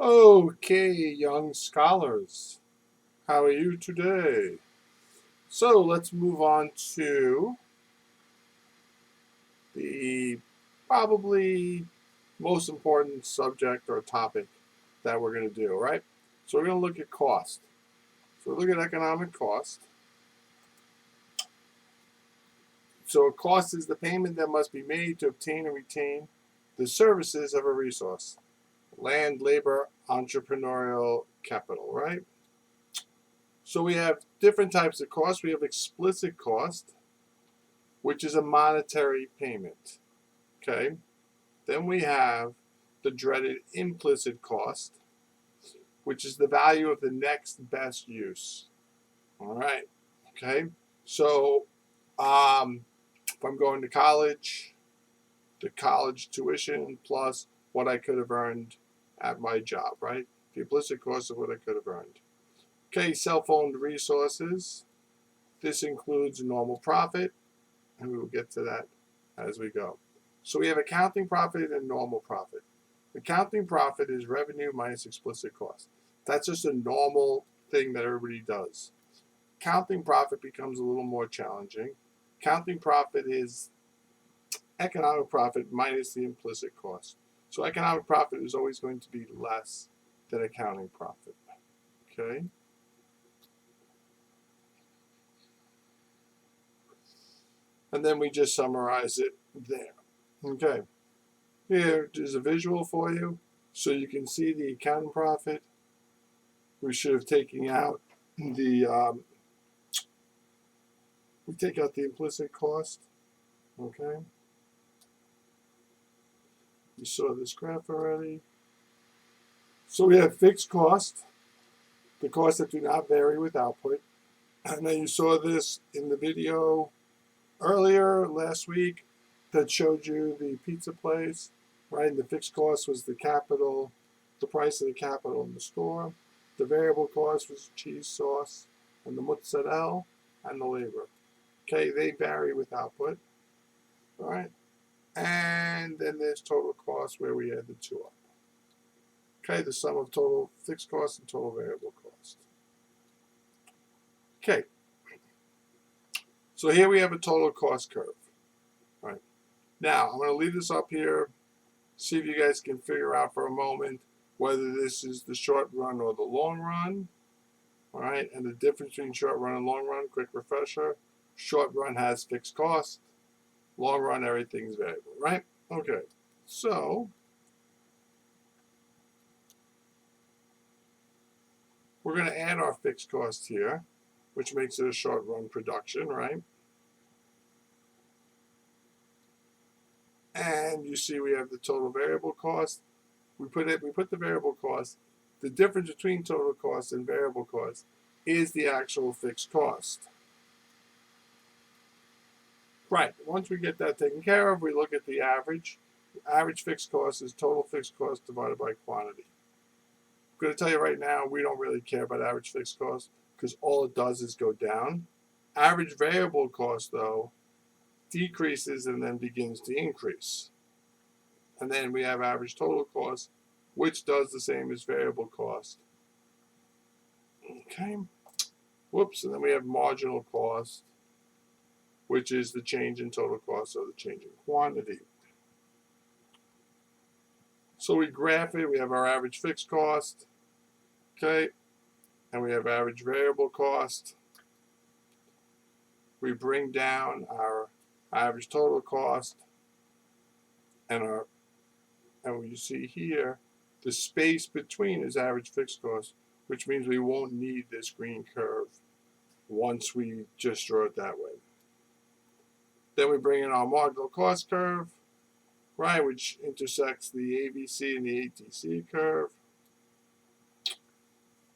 Okay, young scholars, how are you today? So let's move on to the probably most important subject or topic that we're going to do, right? So we're going to look at cost. So we look at economic cost. So a cost is the payment that must be made to obtain and retain the services of a resource. Land, labor, entrepreneurial capital, right? So we have different types of cost. We have explicit cost, which is a monetary payment. Okay. Then we have the dreaded implicit cost, which is the value of the next best use. All right. Okay. So if I'm going to college, the college tuition plus what I could have earned at my job, right? The implicit cost of what I could have earned. Okay, self-owned resources. This includes normal profit, and we will get to that as we go. So we have accounting profit and normal profit. Accounting profit is revenue minus explicit cost. That's just a normal thing that everybody does. Accounting profit becomes a little more challenging. Accounting profit is economic profit minus the implicit cost. So economic profit is always going to be less than accounting profit. Okay? And then we just summarize it there. Okay. Here is a visual for you so you can see the accounting profit. We should have taken out we take out the implicit cost. Okay. You saw this graph already. So we have fixed cost, the costs that do not vary with output. And then you saw this in the video earlier last week that showed you the pizza place, right? And the fixed cost was the capital, the price of the capital in the store. The variable cost was cheese sauce and the mozzarella and the labor. Okay, they vary with output, all right? And then there's total cost where we add the two up. Okay, the sum of total fixed cost and total variable cost. Okay, so here we have a total cost curve. All right, now I'm going to leave this up here, see if you guys can figure out for a moment whether this is the short run or the long run. All right, and the difference between short run and long run, quick refresher. Short run has fixed cost, long run, everything's variable, right? Okay, so we're going to add our fixed cost here, which makes it a short run production, right? And you see we have the total variable cost. We put the variable cost. The difference between total cost and variable cost is the actual fixed cost. Right, once we get that taken care of, we look at the average. Average fixed cost is total fixed cost divided by quantity. I'm going to tell you right now, we don't really care about average fixed cost because all it does is go down. Average variable cost, though, decreases and then begins to increase. And then we have average total cost, which does the same as variable cost. Okay. Whoops. And then we have marginal cost, which is the change in total cost or the change in quantity. So we graph it. We have our average fixed cost. Okay. And we have average variable cost. We bring down our average total cost and you see here the space between is average fixed cost, which means we won't need this green curve once we just draw it that way. Then we bring in our marginal cost curve, right, which intersects the AVC and the ATC curve.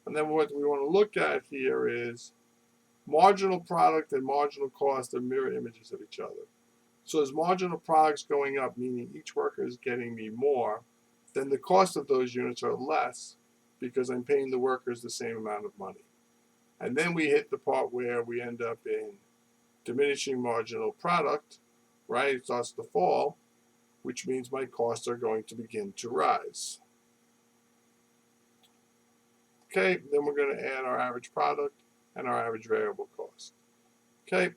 And then what we want to look at here is marginal product and marginal cost are mirror images of each other. So as marginal products going up, meaning each worker is getting me more, then the cost of those units are less because I'm paying the workers the same amount of money. And then we hit the part where we end up in diminishing marginal product, right? It starts to fall, which means my costs are going to begin to rise. Okay, then we're going to add our average product and our average variable cost. Okay,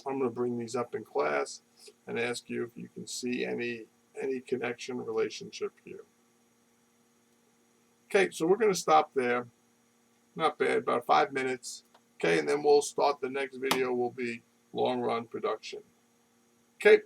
I'm going to bring these up in class and ask you if you can see any connection relationship here. Okay, so we're going to stop there. Not bad, about 5 minutes. Okay, and then we'll start the next video will be long run production. Okay.